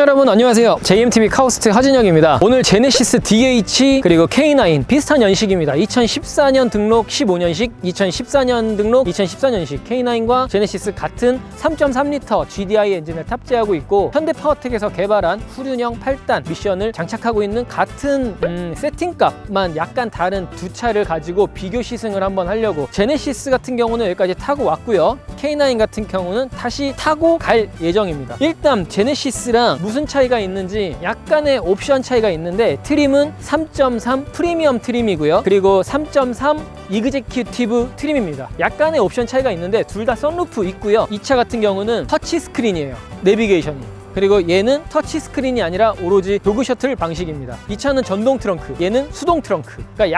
여러분 안녕하세요. JMTV 카우스트 하진혁입니다. 오늘 제네시스 DH 그리고 K9 비슷한 연식입니다. 2014년 등록 15년식, 2014년 등록 2014년식 K9과 제네시스 같은 3.3L GDI 엔진을 탑재하고 있고, 현대파워텍에서 개발한 후륜형 8단 미션을 장착하고 있는 같은 세팅값만 약간 다른 두 차를 가지고 비교 시승을 한번 하려고, 제네시스 같은 경우는 여기까지 타고 왔고요. K9 같은 경우는 다시 타고 갈 예정입니다. 일단 제네시스랑 무슨 차이가 있는지 약간의 옵션 차이가 있는데, 트림은 3.3 프리미엄 트림이고요. 그리고 3.3 이그제큐티브 트림입니다. 약간의 옵션 차이가 있는데 둘 다 선루프 있고요. 이 차 같은 경우는 터치 스크린이에요. 내비게이션이. 그리고 얘는 터치 스크린이 아니라 오로지 도그 셔틀 방식입니다. 이 차는 전동 트렁크, 얘는 수동 트렁크. 그러니까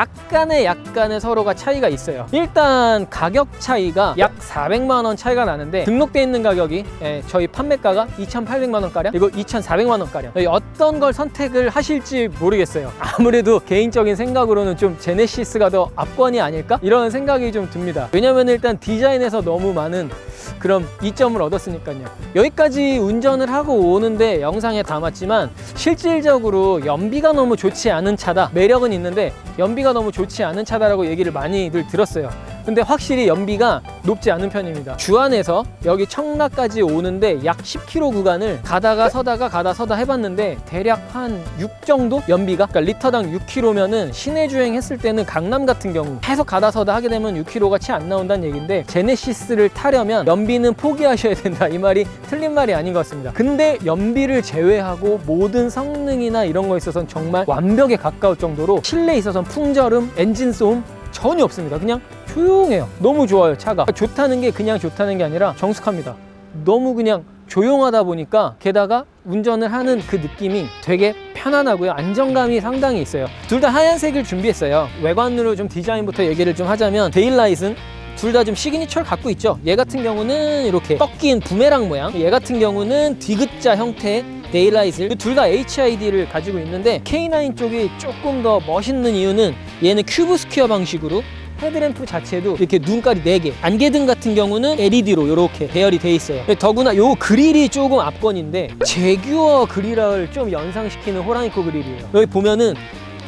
약간의 서로가 차이가 있어요. 일단 가격 차이가 약 400만 원 차이가 나는데, 등록돼 있는 가격이 저희 판매가가 2,800만 원가량, 그리고 2,400만 원가량. 어떤 걸 선택을 하실지 모르겠어요. 아무래도 개인적인 생각으로는 좀 제네시스가 더 압권이 아닐까? 이런 생각이 좀 듭니다. 왜냐면 일단 디자인에서 너무 많은 그런 이점을 얻었으니까요. 여기까지 운전을 하고 오는데 영상에 담았지만, 실질적으로 연비가 너무 좋지 않은 차다, 매력은 있는데 연비가 너무 좋지 않은 차다라고 얘기를 많이들 들었어요. 근데 확실히 연비가 높지 않은 편입니다. 주안에서 여기 청라까지 오는데 약 10km 구간을 가다가 서다 해봤는데 대략 한 6 정도 연비가, 그러니까 리터당 6km면은 시내 주행했을 때는 강남 같은 경우 계속 가다 서다 하게 되면 6km가 채 안 나온다는 얘기인데, 제네시스를 타려면 연비는 포기하셔야 된다, 이 말이 틀린 말이 아닌 것 같습니다. 근데 연비를 제외하고 모든 성능이나 이런 거에 있어서는 정말 완벽에 가까울 정도로 실내에 있어서는 풍절음, 엔진 소음 전혀 없습니다. 그냥 조용해요. 너무 좋아요. 차가 좋다는 게 그냥 좋다는 게 아니라 정숙합니다. 너무 그냥 조용하다 보니까, 게다가 운전을 하는 그 느낌이 되게 편안하고요. 안정감이 상당히 있어요. 둘 다 하얀색을 준비했어요. 외관으로 좀 디자인부터 얘기를 좀 하자면, 데일라이트는 둘 다 좀 시그니처를 갖고 있죠. 얘 같은 경우는 이렇게 꺾인 부메랑 모양, 얘 같은 경우는 디귿자 형태의 데일라이트, 둘 다 HID를 가지고 있는데, K9 쪽이 조금 더 멋있는 이유는 얘는 큐브 스퀘어 방식으로 헤드램프 자체도 이렇게 눈깔이 4개, 안개등 같은 경우는 LED로 이렇게 배열이 돼 있어요. 더구나 요 그릴이 조금 압권인데, 제규어 그릴을 좀 연상시키는 호랑이코 그릴이에요. 여기 보면은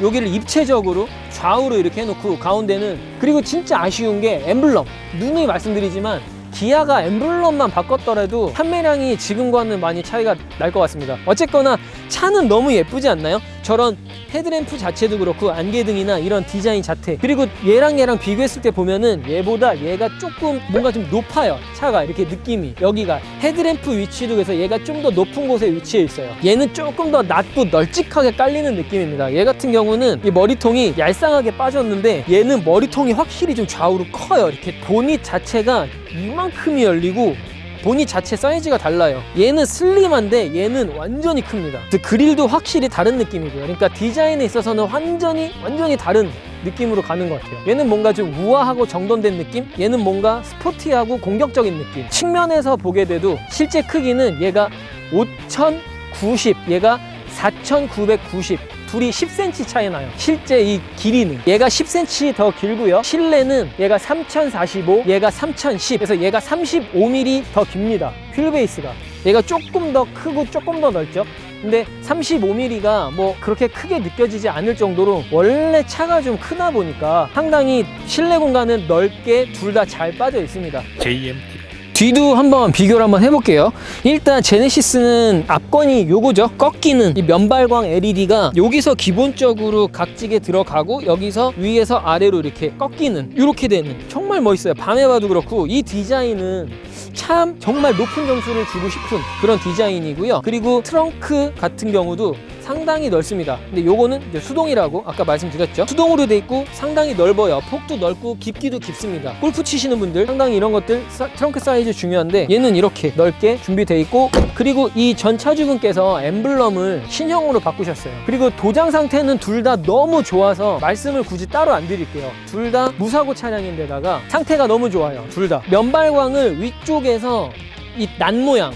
여기를 입체적으로 좌우로 이렇게 해놓고, 가운데는, 그리고 진짜 아쉬운 게 엠블럼, 누누이 말씀드리지만 기아가 엠블럼만 바꿨더라도 판매량이 지금과는 많이 차이가 날 것 같습니다. 어쨌거나 차는 너무 예쁘지 않나요? 저런 헤드램프 자체도 그렇고 안개등이나 이런 디자인 자체, 그리고 얘랑 비교했을 때 보면은 얘보다 얘가 조금 뭔가 좀 높아요. 차가 이렇게 느낌이, 여기가 헤드램프 위치도 그래서 얘가 좀 더 높은 곳에 위치해 있어요. 얘는 조금 더 낮고 널찍하게 깔리는 느낌입니다. 얘 같은 경우는 이 머리통이 얄쌍하게 빠졌는데, 얘는 머리통이 확실히 좀 좌우로 커요. 이렇게 보닛 자체가 이만큼이 열리고 보닛 자체 사이즈가 달라요. 얘는 슬림한데 얘는 완전히 큽니다. 그릴도 확실히 다른 느낌이고요. 그러니까 디자인에 있어서는 완전히 다른 느낌으로 가는 것 같아요. 얘는 뭔가 좀 우아하고 정돈된 느낌? 얘는 뭔가 스포티하고 공격적인 느낌. 측면에서 보게 돼도 실제 크기는 얘가 5090, 얘가 4990, 둘이 10cm 차이 나요. 실제 이 길이는 얘가 10cm 더 길고요. 실내는 얘가 3045, 얘가 3010, 그래서 얘가 35mm 더 깁니다. 휠베이스가 얘가 조금 더 크고 조금 더 넓죠. 근데 35mm가 뭐 그렇게 크게 느껴지지 않을 정도로, 원래 차가 좀 크다 보니까 상당히 실내 공간은 넓게 둘 다 잘 빠져 있습니다. JMTV 뒤도 한번 비교를 한번 해볼게요. 일단 제네시스는 압권이 요거죠. 꺾이는 이 면발광 LED가 여기서 기본적으로 각지게 들어가고, 여기서 위에서 아래로 이렇게 꺾이는, 이렇게 되는, 정말 멋있어요. 밤에 봐도 그렇고, 이 디자인은 참 정말 높은 점수를 주고 싶은 그런 디자인이고요. 그리고 트렁크 같은 경우도 상당히 넓습니다. 근데 요거는 이제 수동이라고 아까 말씀드렸죠. 수동으로 돼 있고 상당히 넓어요. 폭도 넓고 깊기도 깊습니다. 골프 치시는 분들 상당히 이런 것들 트렁크 사이즈 중요한데, 얘는 이렇게 넓게 준비돼 있고, 그리고 이 전 차주분께서 엠블럼을 신형으로 바꾸셨어요. 그리고 도장 상태는 둘 다 너무 좋아서 말씀을 굳이 따로 안 드릴게요. 둘 다 무사고 차량인데다가 상태가 너무 좋아요. 둘 다 면발광을 위쪽에서 이 난 모양,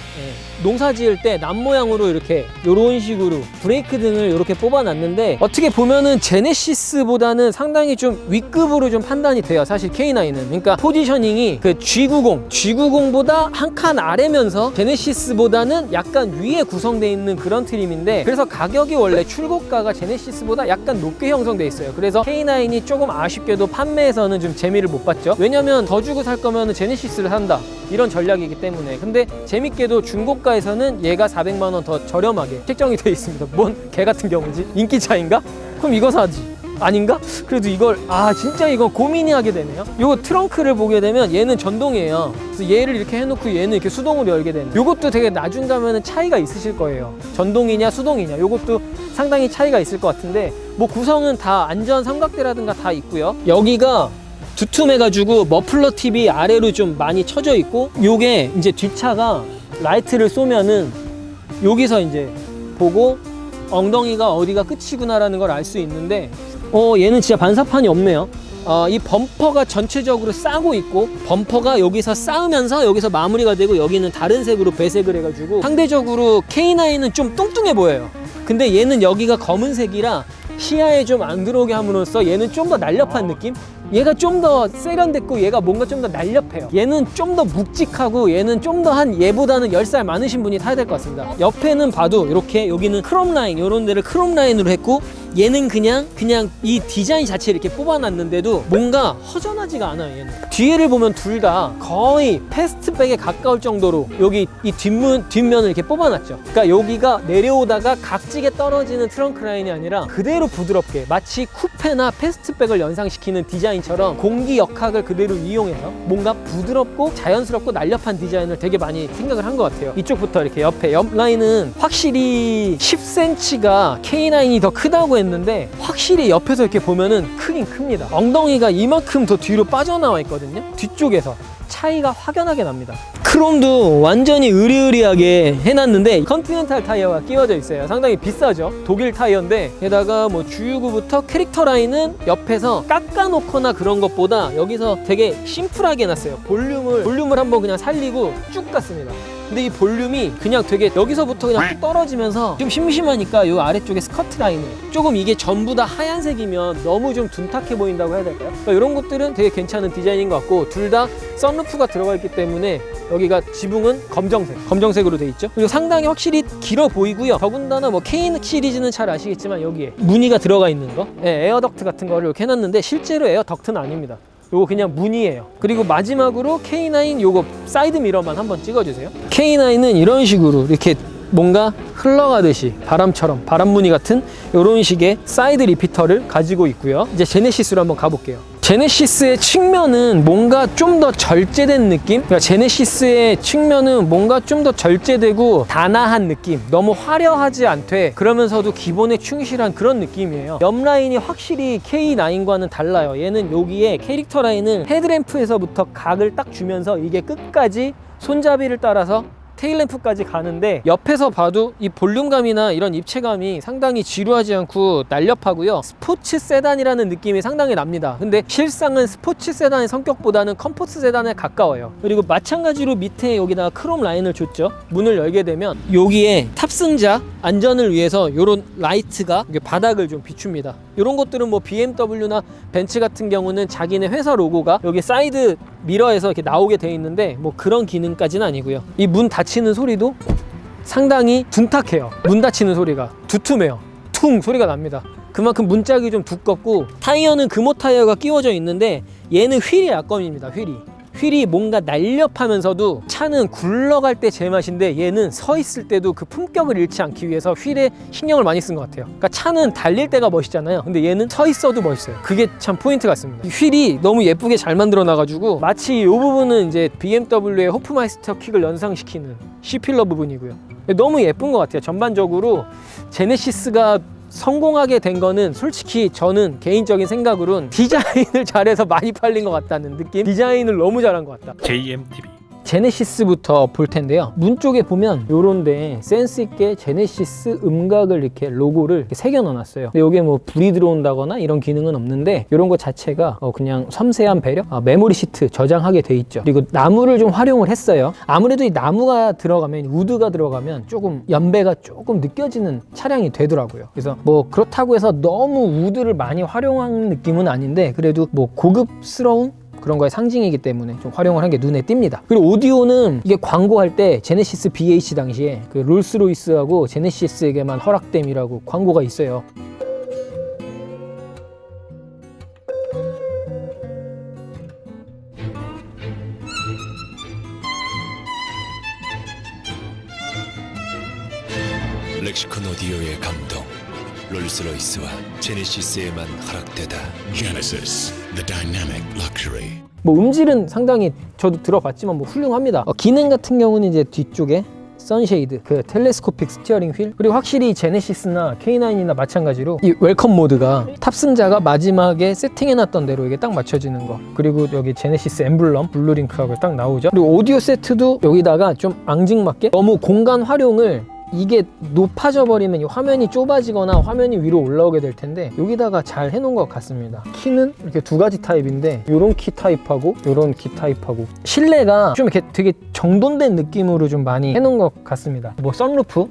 농사 지을 때 난 모양으로 이렇게 요런 식으로 브레이크 등을 이렇게 뽑아놨는데, 어떻게 보면은 제네시스보다는 상당히 좀 윗급으로 좀 판단이 돼요, 사실 K9은. 그러니까 포지셔닝이 그 G90보다 한 칸 아래면서 제네시스보다는 약간 위에 구성되어 있는 그런 트림인데, 그래서 가격이 원래 출고가가 제네시스보다 약간 높게 형성돼 있어요. 그래서 K9이 조금 아쉽게도 판매에서는 좀 재미를 못 봤죠. 왜냐면 더 주고 살 거면 제네시스를 산다, 이런 전략이기 때문에. 근데 재밌게도 중고가에서는 얘가 400만 원 더 저렴하게 책정이 되어 있습니다. 뭔 개 같은 경우지? 인기 차인가? 그럼 이거 사지. 아닌가? 그래도 이걸 진짜 이건 고민이 하게 되네요. 요거 트렁크를 보게 되면 얘는 전동이에요. 그래서 얘를 이렇게 해놓고 얘는 이렇게 수동으로 열게 되는, 요것도 되게 나중 가면은 차이가 있으실 거예요. 전동이냐 수동이냐, 요것도 상당히 차이가 있을 것 같은데, 뭐 구성은 다 안전 삼각대라든가 다 있고요. 여기가 두툼해가지고 머플러 팁이 아래로 좀 많이 쳐져 있고, 요게 이제 뒷차가 라이트를 쏘면은 여기서 이제 보고 엉덩이가 어디가 끝이구나라는 걸 알 수 있는데, 얘는 진짜 반사판이 없네요. 이 범퍼가 전체적으로 싸고 있고, 범퍼가 여기서 쌓으면서 여기서 마무리가 되고, 여기는 다른 색으로 배색을 해가지고 상대적으로 K9은 좀 뚱뚱해 보여요. 근데 얘는 여기가 검은색이라 시야에 좀 안 들어오게 함으로써 얘는 좀 더 날렵한 느낌? 얘가 좀 더 세련됐고 얘가 뭔가 좀 더 날렵해요. 얘는 좀 더 묵직하고 얘는 좀 더 한 얘보다는 10살 많으신 분이 타야 될 것 같습니다. 옆에는 봐도 이렇게 여기는 크롬 라인, 요런 데를 크롬 라인으로 했고, 얘는 그냥 이 디자인 자체를 이렇게 뽑아놨는데도 뭔가 허전하지가 않아요. 얘는 뒤에를 보면 둘 다 거의 패스트백에 가까울 정도로 여기 이 뒷면을 이렇게 뽑아놨죠. 그러니까 여기가 내려오다가 각지게 떨어지는 트렁크 라인이 아니라 그대로 부드럽게, 마치 쿠페나 패스트백을 연상시키는 디자인처럼 공기 역학을 그대로 이용해서 뭔가 부드럽고 자연스럽고 날렵한 디자인을 되게 많이 생각을 한 것 같아요. 이쪽부터 이렇게 옆 라인은 확실히 10cm가 K9이 더 크다고 했는데, 확실히 옆에서 이렇게 보면은 크긴 큽니다. 엉덩이가 이만큼 더 뒤로 빠져나와 있거든요. 뒤쪽에서 차이가 확연하게 납니다. 크롬도 완전히 으리으리하게 해놨는데 컨티넨탈 타이어가 끼워져 있어요. 상당히 비싸죠. 독일 타이어인데, 게다가 뭐 주유구부터 캐릭터 라인은 옆에서 깎아놓거나 그런 것보다 여기서 되게 심플하게 해놨어요. 볼륨을 한번 그냥 살리고 쭉 갔습니다. 근데 이 볼륨이 그냥 되게 여기서부터 그냥 뚝 떨어지면서 좀 심심하니까 이 아래쪽에 스커트 라인을 조금, 이게 전부 다 하얀색이면 너무 좀 둔탁해 보인다고 해야 될까요? 그러니까 이런 것들은 되게 괜찮은 디자인인 것 같고, 둘 다 썬루프가 들어가 있기 때문에 여기가 지붕은 검정색으로 돼 있죠. 그리고 상당히 확실히 길어 보이고요. 더군다나 뭐 K 시리즈는 잘 아시겠지만 여기에 무늬가 들어가 있는 거, 에어덕트 같은 거를 이렇게 해놨는데 실제로 에어덕트는 아닙니다. 요거 그냥 무늬예요. 그리고 마지막으로 K9 요거 사이드 미러만 한번 찍어주세요. K9은 이런 식으로 이렇게 뭔가 흘러가듯이 바람처럼, 바람 무늬 같은 이런 식의 사이드 리피터를 가지고 있고요. 이제 제네시스로 한번 가볼게요. 제네시스의 측면은 뭔가 좀 더 절제된 느낌? 그러니까 제네시스의 측면은 뭔가 좀 더 절제되고 단아한 느낌, 너무 화려하지 않되 그러면서도 기본에 충실한 그런 느낌이에요. 옆 라인이 확실히 K9과는 달라요. 얘는 여기에 캐릭터 라인을 헤드램프에서부터 각을 딱 주면서 이게 끝까지 손잡이를 따라서 테일램프까지 가는데, 옆에서 봐도 이 볼륨감이나 이런 입체감이 상당히 지루하지 않고 날렵하고요. 스포츠 세단이라는 느낌이 상당히 납니다. 근데 실상은 스포츠 세단의 성격보다는 컴포트 세단에 가까워요. 그리고 마찬가지로 밑에 여기다가 크롬 라인을 줬죠. 문을 열게 되면 여기에 탑승자 안전을 위해서 이런 라이트가 바닥을 좀 비춥니다. 이런 것들은 뭐 BMW나 벤츠 같은 경우는 자기네 회사 로고가 여기 사이드 미러에서 이렇게 나오게 돼 있는데, 뭐 그런 기능까지는 아니고요. 이 문 닫히는 소리도 상당히 둔탁해요. 문 닫히는 소리가 두툼해요. 퉁 소리가 납니다. 그만큼 문짝이 좀 두껍고, 타이어는 금호 타이어가 끼워져 있는데 얘는 휠이 약검입니다. 휠이 뭔가 날렵하면서도 차는 굴러갈 때 제맛인데, 얘는 서 있을 때도 그 품격을 잃지 않기 위해서 휠에 신경을 많이 쓴 것 같아요. 그러니까 차는 달릴 때가 멋있잖아요. 근데 얘는 서 있어도 멋있어요. 그게 참 포인트 같습니다. 휠이 너무 예쁘게 잘 만들어 놔가지고, 마치 이 부분은 이제 BMW의 호프마이스터 킥을 연상시키는 C필러 부분이고요. 너무 예쁜 것 같아요. 전반적으로 제네시스가 성공하게 된 거는 솔직히 저는 개인적인 생각으로는 디자인을 잘해서 많이 팔린 것 같다는 느낌? 디자인을 너무 잘한 것 같다. JMTV 제네시스부터 볼 텐데요. 문 쪽에 보면 요런데 센스 있게 제네시스 음각을 이렇게 로고를 이렇게 새겨 넣어놨어요. 근데 여기에 뭐 불이 들어온다거나 이런 기능은 없는데 이런 거 자체가 그냥 섬세한 배려, 메모리 시트 저장하게 돼 있죠. 그리고 나무를 좀 활용을 했어요. 아무래도 이 나무가 들어가면, 우드가 들어가면 조금 연배가 조금 느껴지는 차량이 되더라고요. 그래서 뭐 그렇다고 해서 너무 우드를 많이 활용한 느낌은 아닌데 그래도 뭐 고급스러운 그런 거의 상징이기 때문에 좀 활용을 한 게 눈에 띕니다. 그리고 오디오는 이게 광고할 때 제네시스 BH 당시에 그 롤스로이스하고 제네시스에게만 허락됨이라고 광고가 있어요. 렉시콘 오디오의 감동, 롤스로이스와 제네시스에만 허락되다. Genesis, the dynamic luxury. 뭐 음질은 상당히 저도 들어봤지만 뭐 훌륭합니다. 기능 같은 경우는 이제 뒤쪽에 선쉐이드, 그 텔레스코픽 스티어링 휠, 그리고 확실히 제네시스나 K9이나 마찬가지로 이 웰컴 모드가 탑승자가 마지막에 세팅해놨던 대로 이게 딱 맞춰지는 거, 그리고 여기 제네시스 엠블럼 블루링크하고 딱 나오죠. 그리고 오디오 세트도 여기다가 좀 앙증맞게 너무 공간 활용을, 이게 높아져 버리면 이 화면이 좁아지거나 화면이 위로 올라오게 될 텐데 여기다가 잘 해놓은 것 같습니다. 키는 이렇게 두 가지 타입인데 요런 키 타입하고 요런 키 타입하고 실내가 좀 이렇게 되게 정돈된 느낌으로 좀 많이 해놓은 것 같습니다. 뭐 선루프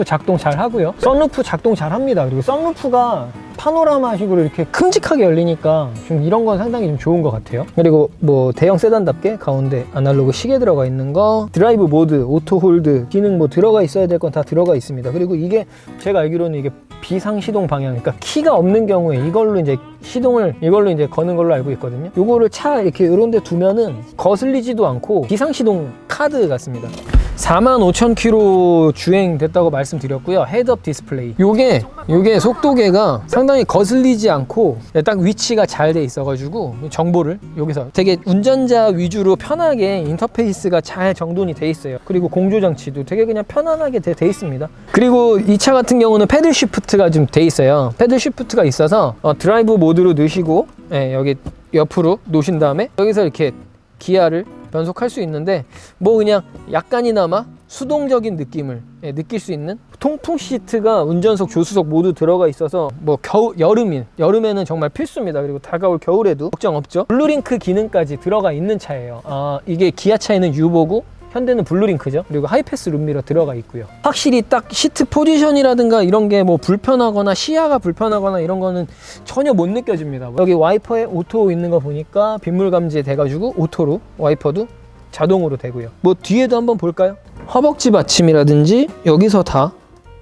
작동 잘 하고요. 선루프 작동 잘 합니다. 그리고 선루프가 파노라마식으로 이렇게 큼직하게 열리니까 좀 이런 건 상당히 좀 좋은 것 같아요. 그리고 뭐 대형 세단답게 가운데 아날로그 시계 들어가 있는 거, 드라이브 모드, 오토 홀드 기능 뭐 들어가 있어야 될 건 다 들어가 있습니다. 그리고 이게 제가 알기로는 이게 비상시동 방향, 그러니까 키가 없는 경우에 이걸로 이제 시동을 이걸로 이제 거는 걸로 알고 있거든요. 요거를 차 이렇게 이런 데 두면은 거슬리지도 않고 비상시동 카드 같습니다. 45,000km 주행됐다고 말씀드렸고요. 헤드업 디스플레이, 요게 속도계가 상당히 거슬리지 않고 딱 위치가 잘 돼 있어가지고 정보를 여기서 되게 운전자 위주로 편하게 인터페이스가 잘 정돈이 돼 있어요. 그리고 공조장치도 되게 그냥 편안하게 돼 있습니다. 그리고 이 차 같은 경우는 패들 시프트가 좀 돼 있어요. 패들 시프트가 있어서 드라이브 모드로 넣으시고 여기 옆으로 놓으신 다음에 여기서 이렇게 기아를 변속할 수 있는데 뭐 그냥 약간이나마 수동적인 느낌을 느낄 수 있는 통풍 시트가 운전석, 조수석 모두 들어가 있어서 뭐 여름에는 정말 필수입니다. 그리고 다가올 겨울에도 걱정 없죠. 블루링크 기능까지 들어가 있는 차예요. 이게 기아차에는 유보고 현대는 블루링크죠. 그리고 하이패스 룸미러 들어가 있고요. 확실히 딱 시트 포지션이라든가 이런 게 뭐 불편하거나 시야가 불편하거나 이런 거는 전혀 못 느껴집니다. 여기 와이퍼에 오토 있는 거 보니까 빗물 감지 돼가지고 오토로 와이퍼도 자동으로 되고요. 뭐 뒤에도 한번 볼까요? 허벅지 받침이라든지 여기서 다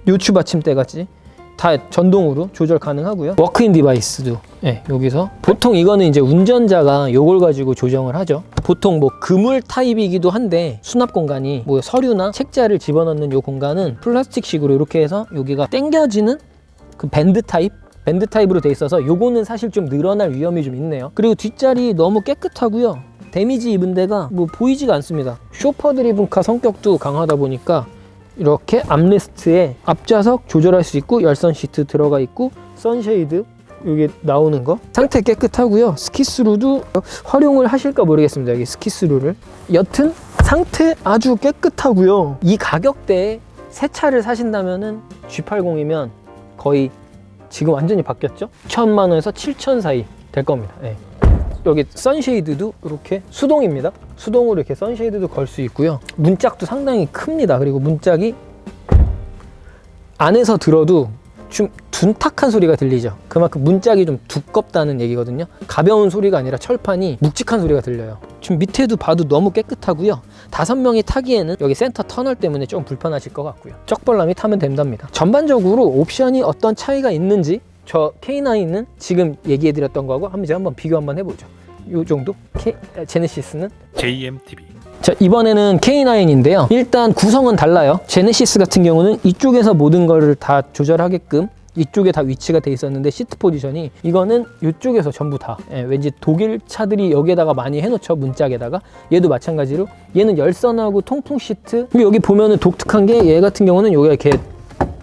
요추 받침대까지 다 전동으로 조절 가능하고요. 워크인 디바이스도 여기서 보통 이거는 이제 운전자가 요걸 가지고 조정을 하죠. 보통 뭐 그물 타입이기도 한데 수납 공간이 뭐 서류나 책자를 집어넣는 요 공간은 플라스틱식으로 이렇게 해서 여기가 당겨지는 그 밴드 타입으로 돼 있어서 요거는 사실 좀 늘어날 위험이 좀 있네요. 그리고 뒷자리 너무 깨끗하고요. 데미지 입은 데가 뭐 보이지가 않습니다. 쇼퍼 드리븐카 성격도 강하다 보니까 이렇게 암레스트에 앞좌석 조절할 수 있고 열선 시트 들어가 있고 선쉐이드 여기 나오는 거 상태 깨끗하고요. 스키스루도 활용을 하실까 모르겠습니다. 여기 스키스루를 여튼 상태 아주 깨끗하고요. 이 가격대에 새 차를 사신다면은 G80이면 거의 지금 완전히 바뀌었죠. 1,000만 원에서 7,000 사이 될 겁니다. 여기 선쉐이드도 이렇게 수동입니다. 수동으로 이렇게 선쉐이드도 걸 수 있고요. 문짝도 상당히 큽니다. 그리고 문짝이 안에서 들어도 좀 둔탁한 소리가 들리죠. 그만큼 문짝이 좀 두껍다는 얘기거든요. 가벼운 소리가 아니라 철판이 묵직한 소리가 들려요. 지금 밑에도 봐도 너무 깨끗하고요. 5명이 타기에는 여기 센터 터널 때문에 좀 불편하실 것 같고요. 쩍벌남이 타면 된답니다. 전반적으로 옵션이 어떤 차이가 있는지 저 K9은 지금 얘기해드렸던 거하고 한번 비교 한번 해보죠. 요 정도? 제네시스는? JMTV. 자, 이번에는 K9인데요. 일단 구성은 달라요. 제네시스 같은 경우는 이쪽에서 모든 거를 다 조절하게끔 이쪽에 다 위치가 돼 있었는데 시트 포지션이 이거는 이쪽에서 전부 다 왠지 독일 차들이 여기에다가 많이 해놓죠. 문짝에다가. 얘도 마찬가지로 얘는 열선하고 통풍 시트. 그리고 여기 보면은 독특한 게 얘 같은 경우는 여기가 이렇게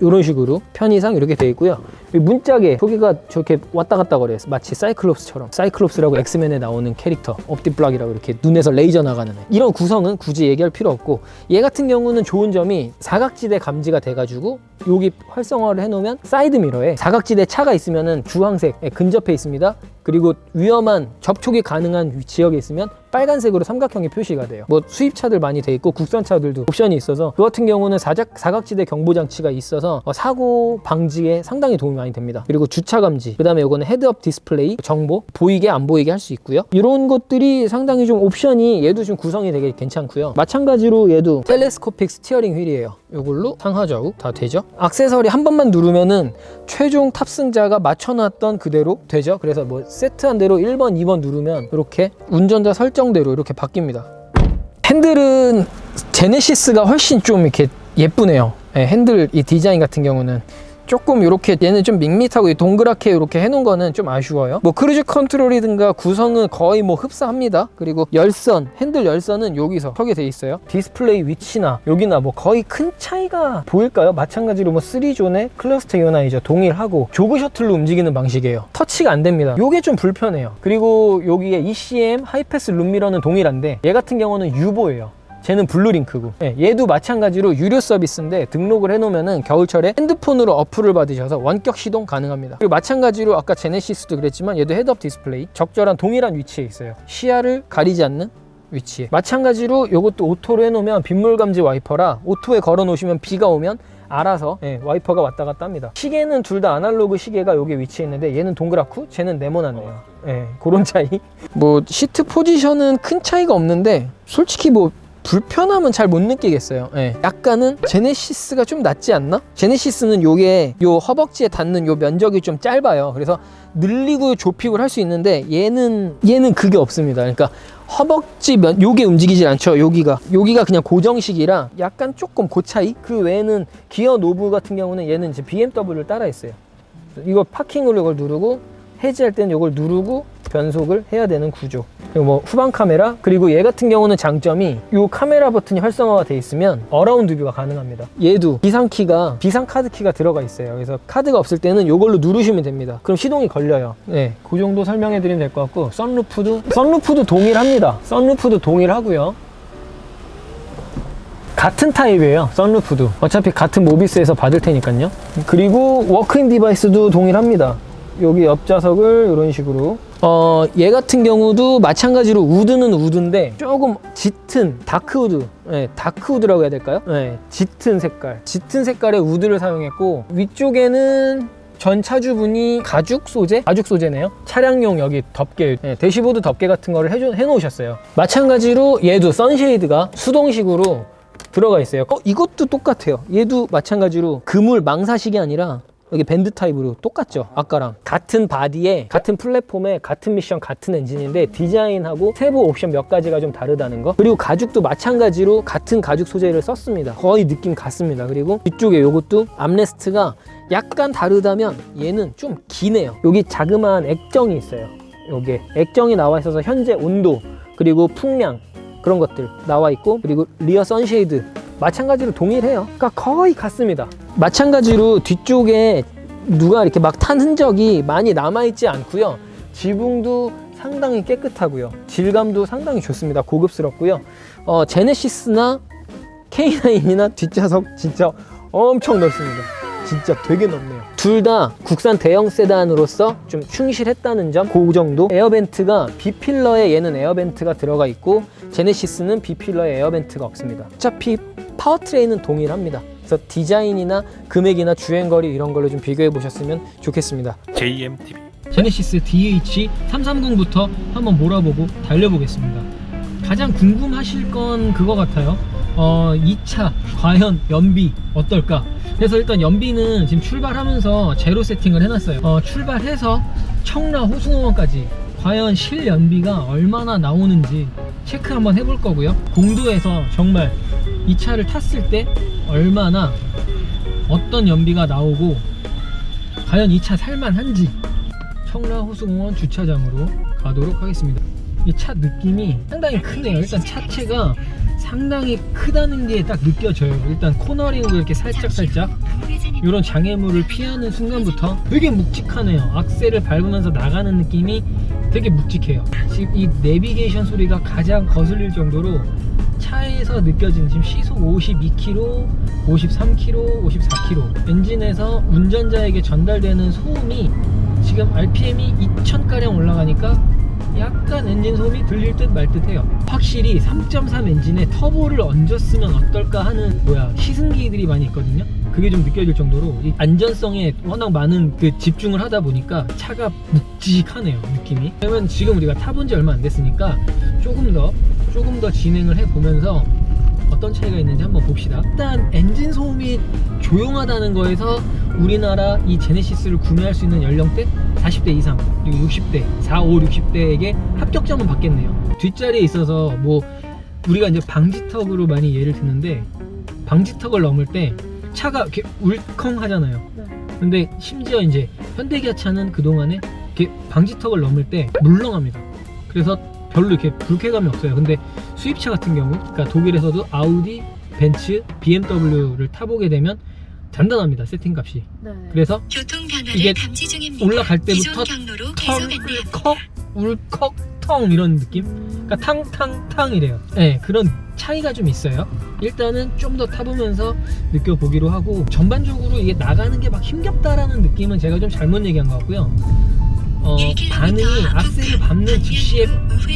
이런 식으로 편의상 이렇게 돼 있고요. 이 문짝에 저기가 저렇게 왔다 갔다 거려요. 마치 사이클롭스처럼. 사이클롭스라고 엑스맨에 나오는 캐릭터, 옵티블락이라고 이렇게 눈에서 레이저 나가는 애. 이런 구성은 굳이 얘기할 필요 없고, 얘 같은 경우는 좋은 점이 사각지대 감지가 돼가지고 여기 활성화를 해놓으면 사이드 미러에 사각지대 차가 있으면은 주황색 근접해 있습니다. 그리고 위험한 접촉이 가능한 지역에 있으면 빨간색으로 삼각형이 표시가 돼요. 뭐 수입차들 많이 돼 있고 국산차들도 옵션이 있어서 그 같은 경우는 사각지대 경보장치가 있어서 사고 방지에 상당히 도움이 많이 됩니다. 그리고 주차 감지, 그 다음에 요거는 헤드업 디스플레이 정보 보이게 안 보이게 할 수 있고요. 이런 것들이 상당히 좀 옵션이 얘도 좀 구성이 되게 괜찮고요. 마찬가지로 얘도 텔레스코픽 스티어링 휠이에요. 요걸로 상하좌우 다 되죠. 액세서리 한 번만 누르면은 최종 탑승자가 맞춰놨던 그대로 되죠. 그래서 뭐 세트한 대로 1번, 2번 누르면 이렇게 운전자 설정대로 이렇게 바뀝니다. 핸들은 제네시스가 훨씬 좀 이렇게 예쁘네요. 네, 핸들 이 디자인 같은 경우는 조금 이렇게 얘는 좀 밋밋하고 동그랗게 이렇게 해놓은 거는 좀 아쉬워요. 뭐 크루즈 컨트롤이든가 구성은 거의 뭐 흡사합니다. 그리고 열선, 핸들 열선은 여기서 서게 돼 있어요. 디스플레이 위치나 여기나 뭐 거의 큰 차이가 보일까요? 마찬가지로 뭐 3존의 클러스터 이오나이저 동일하고 조그 셔틀로 움직이는 방식이에요. 터치가 안 됩니다. 요게 좀 불편해요. 그리고 여기에 ECM 하이패스 룸미러는 동일한데 얘 같은 경우는 유보예요. 쟤는 블루링크고, 네, 얘도 마찬가지로 유료 서비스인데 등록을 해놓으면은 겨울철에 핸드폰으로 어플을 받으셔서 원격 시동 가능합니다. 그리고 마찬가지로 아까 제네시스도 그랬지만 얘도 헤드업 디스플레이 적절한 동일한 위치에 있어요. 시야를 가리지 않는 위치에. 마찬가지로 이것도 오토로 해놓으면 빗물 감지 와이퍼라 오토에 걸어 놓으시면 비가 오면 알아서 와이퍼가 왔다 갔다 합니다. 시계는 둘 다 아날로그 시계가 여기 위치해 있는데 얘는 동그랗고 쟤는 네모나네요. 그런 차이. 뭐 시트 포지션은 큰 차이가 없는데 솔직히 뭐 불편함은 잘 못 느끼겠어요. 약간은 제네시스가 좀 낫지 않나? 제네시스는 요게 요 허벅지에 닿는 요 면적이 좀 짧아요. 그래서 늘리고 좁히고 할 수 있는데 얘는 그게 없습니다. 그러니까 허벅지 요게 움직이질 않죠. 여기가 그냥 고정식이라 약간 조금 그 차이? 그 외에는 기어 노브 같은 경우는 얘는 이제 BMW를 따라 했어요. 이거 파킹으로 이걸 누르고 해지할 때는 이걸 누르고 변속을 해야 되는 구조. 그리고 뭐 후방 카메라, 그리고 얘 같은 경우는 장점이 이 카메라 버튼이 활성화가 돼 있으면 어라운드 뷰가 가능합니다. 얘도 비상 카드 키가 들어가 있어요. 그래서 카드가 없을 때는 이걸로 누르시면 됩니다. 그럼 시동이 걸려요. 그 정도 설명해 드리면 될 것 같고, 썬루프도 동일합니다. 썬루프도 동일하고요. 같은 타입이에요. 썬루프도 어차피 같은 모비스에서 받을 테니까요. 그리고 워크인 디바이스도 동일합니다. 여기 옆좌석을 이런 식으로 얘 같은 경우도 마찬가지로 우드는 우드인데 조금 짙은 다크우드, 다크우드라고 해야 될까요? 짙은 색깔의 우드를 사용했고, 위쪽에는 전 차주분이 가죽 소재네요. 차량용 여기 덮개, 대시보드 덮개 같은 거를 해놓으셨어요. 마찬가지로 얘도 선쉐이드가 수동식으로 들어가 있어요. 이것도 똑같아요. 얘도 마찬가지로 그물 망사식이 아니라 여기 밴드 타입으로 똑같죠. 아까랑 같은 바디에 같은 플랫폼에 같은 미션 같은 엔진인데 디자인하고 세부 옵션 몇 가지가 좀 다르다는 거. 그리고 가죽도 마찬가지로 같은 가죽 소재를 썼습니다. 거의 느낌 같습니다. 그리고 뒤쪽에 요것도 암레스트가 약간 다르다면 얘는 좀 기네요. 여기 자그마한 액정이 있어요. 요게 액정이 나와 있어서 현재 온도 그리고 풍량 그런 것들 나와 있고, 그리고 리어 선쉐이드 마찬가지로 동일해요. 그러니까 거의 같습니다. 마찬가지로 뒤쪽에 누가 이렇게 막 탄 흔적이 많이 남아있지 않고요. 지붕도 상당히 깨끗하고요. 질감도 상당히 좋습니다. 고급스럽고요. 제네시스나 K9이나 뒷좌석 진짜 엄청 넓습니다. 진짜 되게 넓네요. 둘 다 국산 대형 세단으로서 좀 충실했다는 점, 그 정도. 에어벤트가 B필러에 얘는 에어벤트가 들어가 있고 제네시스는 B필러에 에어벤트가 없습니다. 어차피 파워트레인은 동일합니다. 그래서 디자인이나 금액이나 주행거리 이런 걸로 좀 비교해 보셨으면 좋겠습니다. JMTV. 제네시스 DH330부터 한번 몰아보고 달려보겠습니다. 가장 궁금하실 건 그거 같아요. 이 차 과연 연비 어떨까? 그래서 일단 연비는 지금 출발하면서 제로 세팅을 해놨어요. 출발해서 청라 호수공원까지 과연 실연비가 얼마나 나오는지 체크 한번 해볼 거고요. 공도에서 정말 이 차를 탔을 때 얼마나 어떤 연비가 나오고 과연 이 차 살만한지 청라 호수공원 주차장으로 가도록 하겠습니다. 이 차 느낌이 상당히 크네요. 일단 차체가 상당히 크다는 게 딱 느껴져요. 일단 코너링으로 이렇게 살짝 이런 장애물을 피하는 순간부터 되게 묵직하네요. 악셀을 밟으면서 나가는 느낌이 되게 묵직해요. 지금 이 내비게이션 소리가 가장 거슬릴 정도로 차에서 느껴지는 지금 시속 52km, 53km, 54km 엔진에서 운전자에게 전달되는 소음이 지금 RPM이 2000가량 올라가니까 약간 엔진 소음이 들릴 듯 말 듯해요. 확실히 3.3 엔진에 터보를 얹었으면 어떨까 하는 시승기들이 많이 있거든요. 그게 좀 느껴질 정도로 이 안전성에 워낙 많은 그 집중을 하다 보니까 차가 묵직하네요, 느낌이. 그러면 지금 우리가 타본 지 얼마 안 됐으니까 조금 더 진행을 해보면서 어떤 차이가 있는지 한번 봅시다. 일단 엔진 소음이 조용하다는 거에서 우리나라 이 제네시스를 구매할 수 있는 연령대 40대 이상 그리고 60대 60대에게 합격점은 받겠네요. 뒷자리에 있어서 우리가 이제 방지턱으로 많이 예를 드는데, 방지턱을 넘을 때 차가 이렇게 울컹 하잖아요. 근데 심지어 이제 현대기아차는 그동안에 이렇게 방지턱을 넘을 때 물렁합니다. 그래서 별로 이렇게 불쾌감이 없어요. 근데 수입차 같은 경우, 그러니까 독일에서도 아우디, 벤츠, BMW를 타보게 되면 단단합니다, 세팅값이. 그래서 이게 올라갈 때부터 울컥 이런 느낌? 그러니까 탕탕탕이래요. 네, 그런 차이가 좀 있어요. 일단은 좀 더 타보면서 느껴보기로 하고, 전반적으로 이게 나가는 게 막 힘겹다라는 느낌은 제가 좀 잘못 얘기한 것 같고요. 반응이 악셀을 밟는 즉시에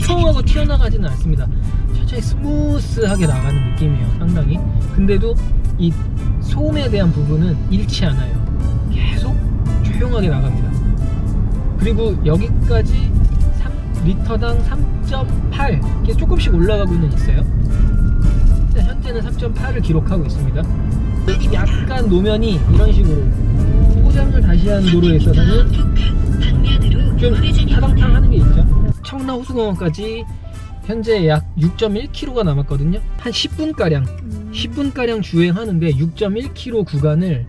펑하고 튀어나가지는 않습니다. 천천히 스무스하게 나가는 느낌이에요, 상당히. 근데도 이 소음에 대한 부분은 잃지 않아요. 계속 조용하게 나갑니다. 그리고 여기까지 리터당 3.8 이게 조금씩 올라가고는 있어요. 현재는 3.8을 기록하고 있습니다. 약간 노면이 이런 식으로 포장을 다시 하는 도로에 있어서는 좀 타당탕 하는 게 있죠. 청라 호수공원까지 현재 약 6.1km가 남았거든요. 한 10분가량 주행하는데 6.1km 구간을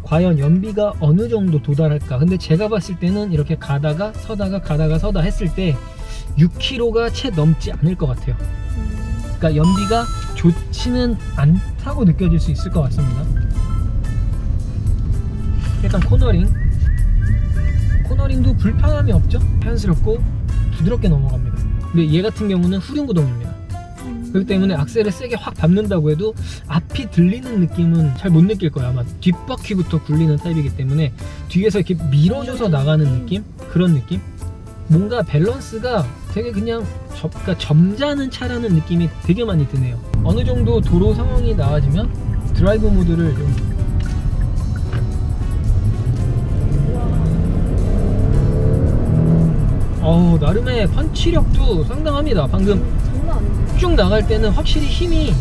과연 연비가 어느 정도 도달할까. 근데 제가 봤을 때는 이렇게 가다가 서다 했을 때 6km가 채 넘지 않을 것 같아요. 그러니까 연비가 좋지는 않다고 느껴질 수 있을 것 같습니다. 일단 코너링도 불편함이 없죠. 자연스럽고 부드럽게 넘어갑니다. 근데 얘 같은 경우는 후륜구동입니다. 그렇기 때문에 악셀을 세게 확 밟는다고 해도 앞이 들리는 느낌은 잘 못 느낄 거예요. 아마 뒷바퀴부터 굴리는 타입이기 때문에 뒤에서 이렇게 밀어줘서 나가는 느낌? 그런 느낌? 뭔가 밸런스가 되게 그냥 그러니까 점잖은 차라는 느낌이 되게 많이 드네요. 어느 정도 도로 상황이 나아지면 드라이브 모드를 좀 나름의 펀치력도 상당합니다. 방금 쭉 나갈 때는 확실히 힘이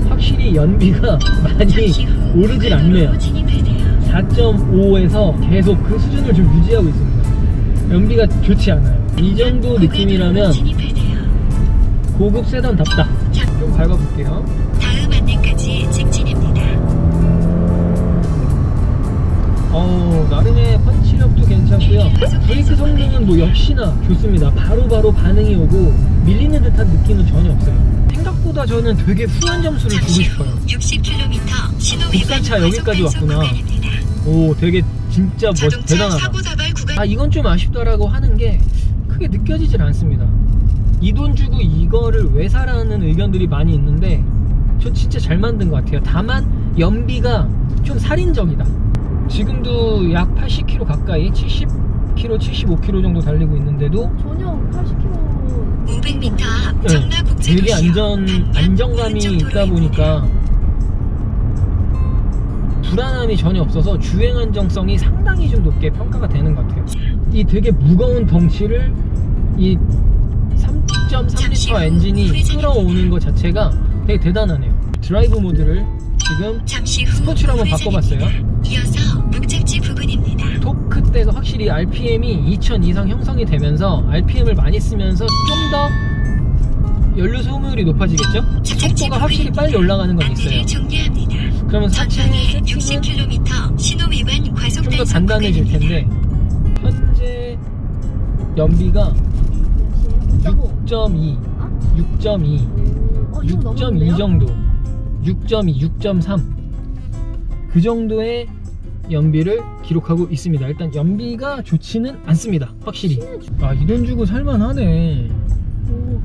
확실히 연비가 많이 오르질 않네요. 4.5에서 계속 그 수준을 좀 유지하고 있습니다. 연비가 좋지 않아요. 이 정도 느낌이라면 고급 세단답다. 좀 밟아볼게요. 다음 안내까지 직진입니다. 나름의 펀치력도 괜찮고요. 브레이크 성능은 역시나 좋습니다. 바로 바능이 오고 밀리는 듯한 느낌은 전혀 없어요. 생각보다 저는 되게 후한 점수를 주고 싶어요. 60km 신호 국산차 여기까지 왔구나. 되게 진짜 대단하다. 이건 좀 아쉽다라고 하는 게 크게 느껴지질 않습니다. 이 돈 주고 이거를 왜 사라는 의견들이 많이 있는데 저 진짜 잘 만든 것 같아요. 다만 연비가 좀 살인적이다. 지금도 약 80km 가까이 70km, 75km 정도 달리고 있는데도 전혀 80km 500m 앞 청라국제도시요. 되게 안정감이 있다 보니까 불안함이 전혀 없어서 주행 안정성이 상당히 좀 높게 평가가 되는 것 같아요. 이 되게 무거운 덩치를 이 3.3L 엔진이 끌어오는 것 자체가 되게 대단하네요. 드라이브 모드를 지금 스포츠로 한번 바꿔봤어요. 이어서 목적지 부근입니다. 토크 때가 확실히 RPM이 2000 이상 형성이 되면서 RPM을 많이 쓰면서 좀 더 연료 소모율이 높아지겠죠? 속도가 확실히 빨리 올라가는 건 있어요. 그러면 하체 세팅은 60km 신호 위반 과속 좀 더 단단해질 텐데 현재 연비가 6.2 좀 6.2 넘었는데요? 정도, 6.2, 6.3 그 정도의 연비를 기록하고 있습니다. 일단 연비가 좋지는 않습니다. 확실히. 아, 이 돈 주고 살만하네. 오,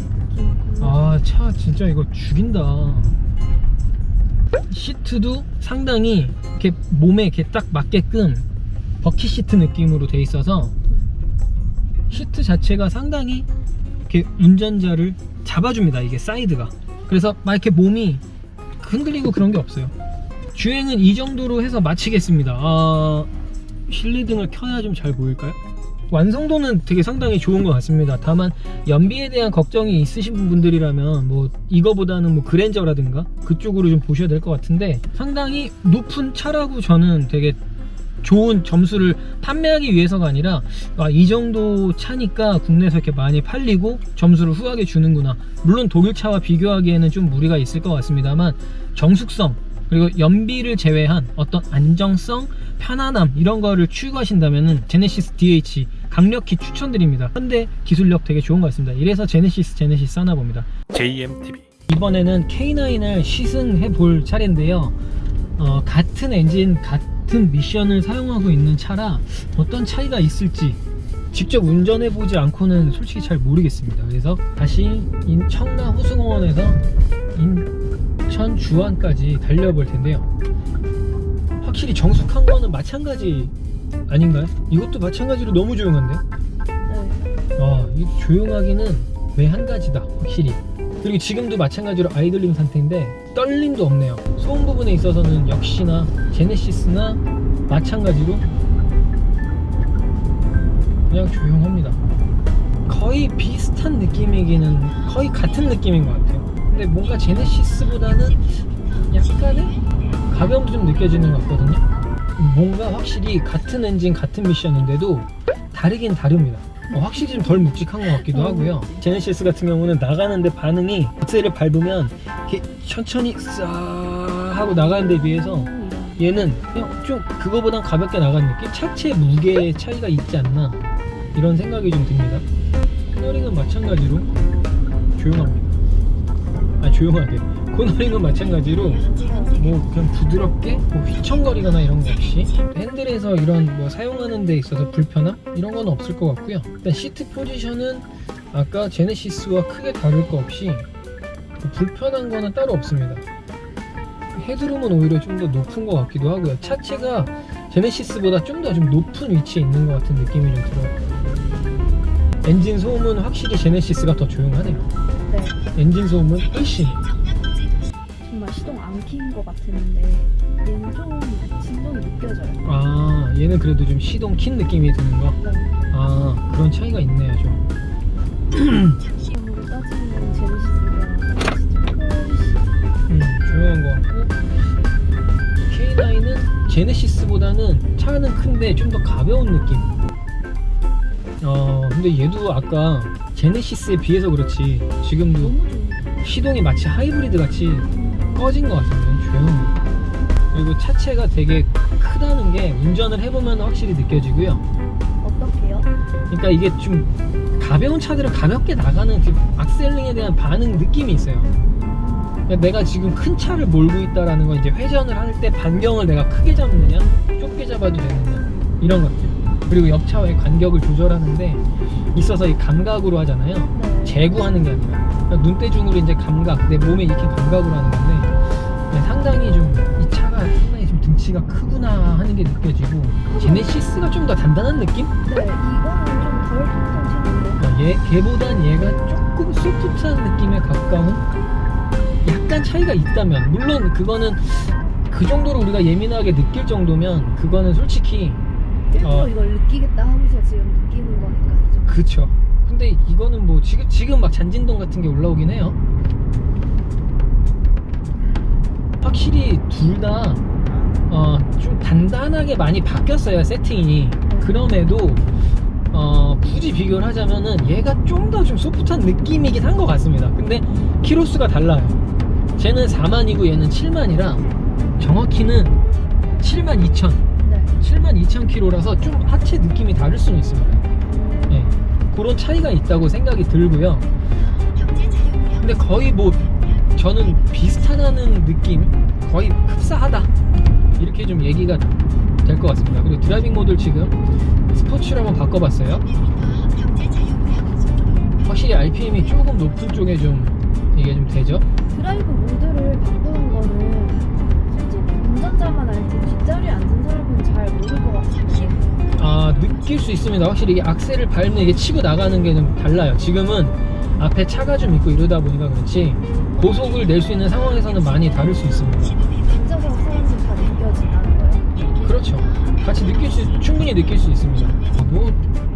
아, 차 진짜 이거 죽인다. 시트도 상당히 이렇게 몸에 이렇게 딱 맞게끔 버킷 시트 느낌으로 돼 있어서 시트 자체가 상당히 이렇게 운전자를 잡아줍니다. 이게 사이드가. 그래서 막 이렇게 몸이 흔들리고 그런 게 없어요. 주행은 이 정도로 해서 마치겠습니다. 실내등을 켜야 좀 잘 보일까요? 완성도는 되게 상당히 좋은 것 같습니다. 다만 연비에 대한 걱정이 있으신 분들이라면 뭐 이거보다는 뭐 그랜저라든가 그쪽으로 좀 보셔야 될 것 같은데, 상당히 높은 차라고 저는 되게 좋은 점수를 판매하기 위해서가 아니라 이 정도 차니까 국내에서 이렇게 많이 팔리고 점수를 후하게 주는구나. 물론 독일 차와 비교하기에는 좀 무리가 있을 것 같습니다만 정숙성 그리고 연비를 제외한 어떤 안정성, 편안함 이런 거를 추구하신다면은 제네시스 DH 강력히 추천드립니다. 현대 기술력 되게 좋은 것 같습니다. 이래서 제네시스 하나 봅니다. JMTV. 이번에는 K9을 시승해 볼 차례인데요. 같은 엔진, 같은 미션을 사용하고 있는 차라 어떤 차이가 있을지 직접 운전해 보지 않고는 솔직히 잘 모르겠습니다. 그래서 다시 청라 호수공원에서 인천 주안까지 달려볼 텐데요. 확실히 정숙한 거는 마찬가지 아닌가요? 이것도 마찬가지로 너무 조용한데요? 네. 이 조용하기는 왜 한 가지다 확실히. 그리고 지금도 마찬가지로 아이들링 상태인데 떨림도 없네요. 소음 부분에 있어서는 역시나 제네시스나 마찬가지로 그냥 조용합니다. 거의 비슷한 느낌이기는 거의 같은 느낌인 것 같아요. 근데 뭔가 제네시스보다는 약간의 가벼움도 좀 느껴지는 것 같거든요. 뭔가 확실히 같은 엔진 같은 미션인데도 다르긴 다릅니다. 확실히 좀 덜 묵직한 것 같기도 하고요. 제네시스 같은 경우는 나가는데 반응이 악셀을 밟으면 이렇게 천천히 싹 하고 나가는 데 비해서 얘는 그냥 좀 그거보단 가볍게 나가는 느낌? 차체 무게의 차이가 있지 않나 이런 생각이 좀 듭니다. 코너링은 마찬가지로 조용합니다. 조용하게. 코너링은 마찬가지로 뭐 그냥 부드럽게 뭐 휘청거리거나 이런 거 없이, 핸들에서 이런 뭐 사용하는 데 있어서 불편함 이런 건 없을 것 같고요. 일단 시트 포지션은 아까 제네시스와 크게 다를 거 없이 뭐 불편한 거는 따로 없습니다. 헤드룸은 오히려 좀 더 높은 것 같기도 하고요. 차체가 제네시스보다 좀 더 좀 높은 위치에 있는 것 같은 느낌이 좀 들어요. 엔진 소음은 확실히 제네시스가 더 조용하네요. 네. 엔진 소음은 훨씬. 정말 시동 안 킨 것 같았는데 얘는 좀 진동이 느껴져요. 얘는 그래도 좀 시동 킨 느낌이 드는 거. 네. 그런 차이가 있네요 좀. 장시험으로 따지면 제네시스가 진짜 훨씬 조용한 것 같고, K9은 제네시스보다는 차는 큰데 좀 더 가벼운 느낌. 근데 얘도 아까 제네시스에 비해서 그렇지 지금도 너무 좋은. 시동이 마치 하이브리드 같이 꺼진 것 같아요. 조용해요. 그리고 차체가 되게 크다는 게 운전을 해보면 확실히 느껴지고요. 어떻게요? 그러니까 이게 좀 가벼운 차들은 가볍게 나가는 그 악셀링에 대한 반응 느낌이 있어요. 그러니까 내가 지금 큰 차를 몰고 있다라는 건 이제 회전을 할 때 반경을 내가 크게 잡느냐 좁게 잡아도 되느냐 이런 것들. 그리고 옆차와의 간격을 조절하는데 있어서 이 감각으로 하잖아요. 네. 재구하는 게 아니라 그러니까 눈대중으로 이제 감각, 내 몸에 익힌 감각으로 하는 건데 상당히 좀 이 차가 상당히 좀 등치가 크구나 하는 게 느껴지고, 제네시스가 좀 더 단단한 느낌? 네, 이거는 좀 덜 톡톡 튀는데. 걔보단 얘가 조금 소프트한 느낌에 가까운 약간 차이가 있다면, 물론 그거는 그 정도로 우리가 예민하게 느낄 정도면 그거는 솔직히 일부러 이걸 느끼겠다 하면서 지금 느끼는 거니까 이죠. 그쵸. 근데 이거는 뭐 지금 막 잔진동 같은 게 올라오긴 해요. 확실히 둘 다 좀 단단하게 많이 바뀌었어요 세팅이. 그럼에도 굳이 비교를 하자면은 얘가 좀 더 좀 소프트한 느낌이긴 한 것 같습니다. 근데 키로수가 달라요. 쟤는 4만이고 얘는 7만이라 정확히는 72,000 네. 72,000km라서 좀 하체 느낌이 다를 수는 있습니다. 네, 그런 차이가 있다고 생각이 들고요. 근데 거의 뭐 저는 비슷하다는 느낌, 거의 흡사하다 이렇게 좀 얘기가 될 것 같습니다. 그리고 드라이빙 모드를 지금 스포츠로 한번 바꿔봤어요. 확실히 RPM이 조금 높은 쪽에 좀 이게 좀 되죠. 드라이브 모드를 바꾸는 거는 솔직히 운전자만 알지 뒷자리에 앉은 사람은 잘 모를 것 같은데. 아, 느낄 수 있습니다. 확실히 이게 악셀을 밟으면 이게 치고 나가는 게 좀 달라요. 지금은 앞에 차가 좀 있고 이러다 보니까 그렇지 고속을 낼 수 있는 상황에서는 많이 다를 수 있습니다. 앉아서 사람들 다 느껴진다는 거예요? 그렇죠. 같이 충분히 느낄 수 있습니다. 뭐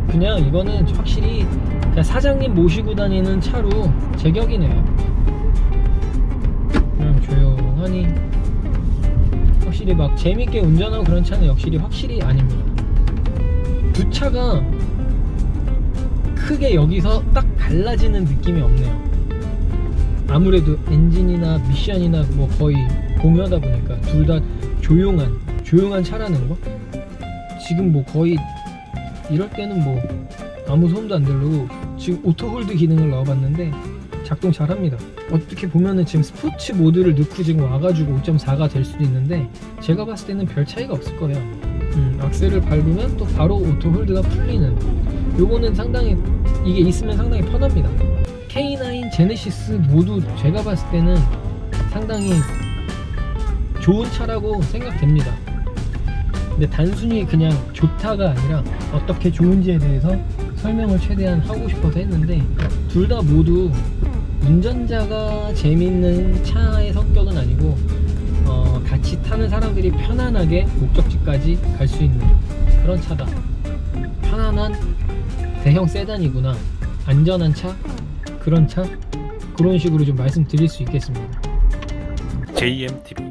그냥 이거는 확실히 그냥 사장님 모시고 다니는 차로 제격이네요. 그냥 조용하니 확실히 막 재밌게 운전하고 그런 차는 확실히 아닙니다. 두 차가 크게 여기서 딱 달라지는 느낌이 없네요. 아무래도 엔진이나 미션이나 뭐 거의 공유하다 보니까 둘 다 조용한 차라는 거. 지금 뭐 거의 이럴 때는 뭐 아무 소음도 안 들리고 지금 오토홀드 기능을 넣어봤는데 작동 잘합니다. 어떻게 보면은 지금 스포츠 모드를 넣고 지금 와가지고 5.4가 될 수도 있는데 제가 봤을 때는 별 차이가 없을 거예요. 악셀을 밟으면 또 바로 오토홀드가 풀리는, 요거는 상당히 이게 있으면 상당히 편합니다. K9 제네시스 모두 제가 봤을 때는 상당히 좋은 차라고 생각됩니다. 근데 단순히 그냥 좋다가 아니라 어떻게 좋은지에 대해서 설명을 최대한 하고 싶어서 했는데, 둘 다 모두 운전자가 재밌는 차의 성격은 아니고 같이 타는 사람들이 편안하게 목적지까지 갈 수 있는 그런 차다. 편안한 대형 세단이구나, 안전한 차, 그런 차, 그런 식으로 좀 말씀드릴 수 있겠습니다. JMTV.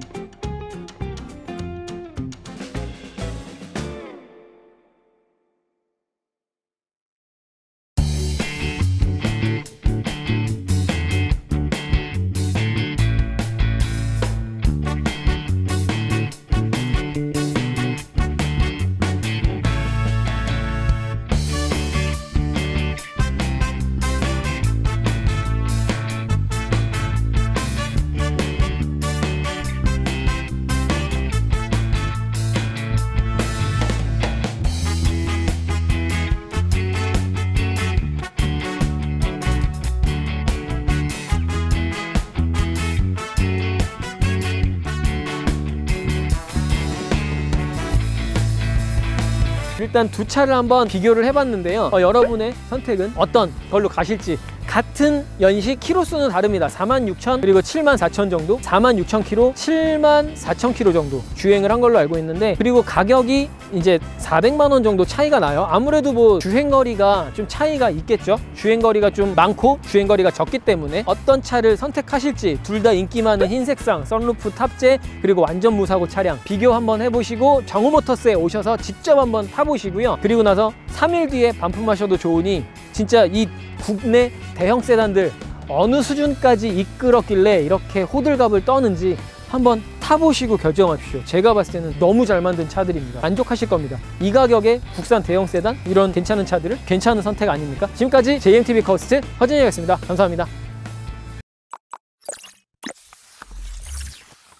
일단 두 차를 한번 비교를 해봤는데요. 여러분의 선택은 어떤 걸로 가실지. 같은 연식 키로수는 다릅니다. 46,000 그리고 74,000 정도, 46,000km, 74,000km 정도 주행을 한 걸로 알고 있는데, 그리고 가격이 이제 400만 원 정도 차이가 나요. 아무래도 뭐 주행거리가 좀 차이가 있겠죠. 주행거리가 좀 많고 주행거리가 적기 때문에 어떤 차를 선택하실지, 둘 다 인기 많은 흰색상, 썬루프 탑재, 그리고 완전 무사고 차량 비교 한번 해보시고 정우모터스에 오셔서 직접 한번 타보시고요. 그리고 나서 3일 뒤에 반품하셔도 좋으니 진짜 이 국내 대형 세단들 어느 수준까지 이끌었길래 이렇게 호들갑을 떠는지 한번 타보시고 결정하십시오. 제가 봤을 때는 너무 잘 만든 차들입니다. 만족하실 겁니다. 이 가격에 국산 대형 세단, 이런 괜찮은 차들을 괜찮은 선택 아닙니까? 지금까지 JMTV 카우스트 허진이었습니다. 감사합니다.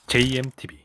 JMTV.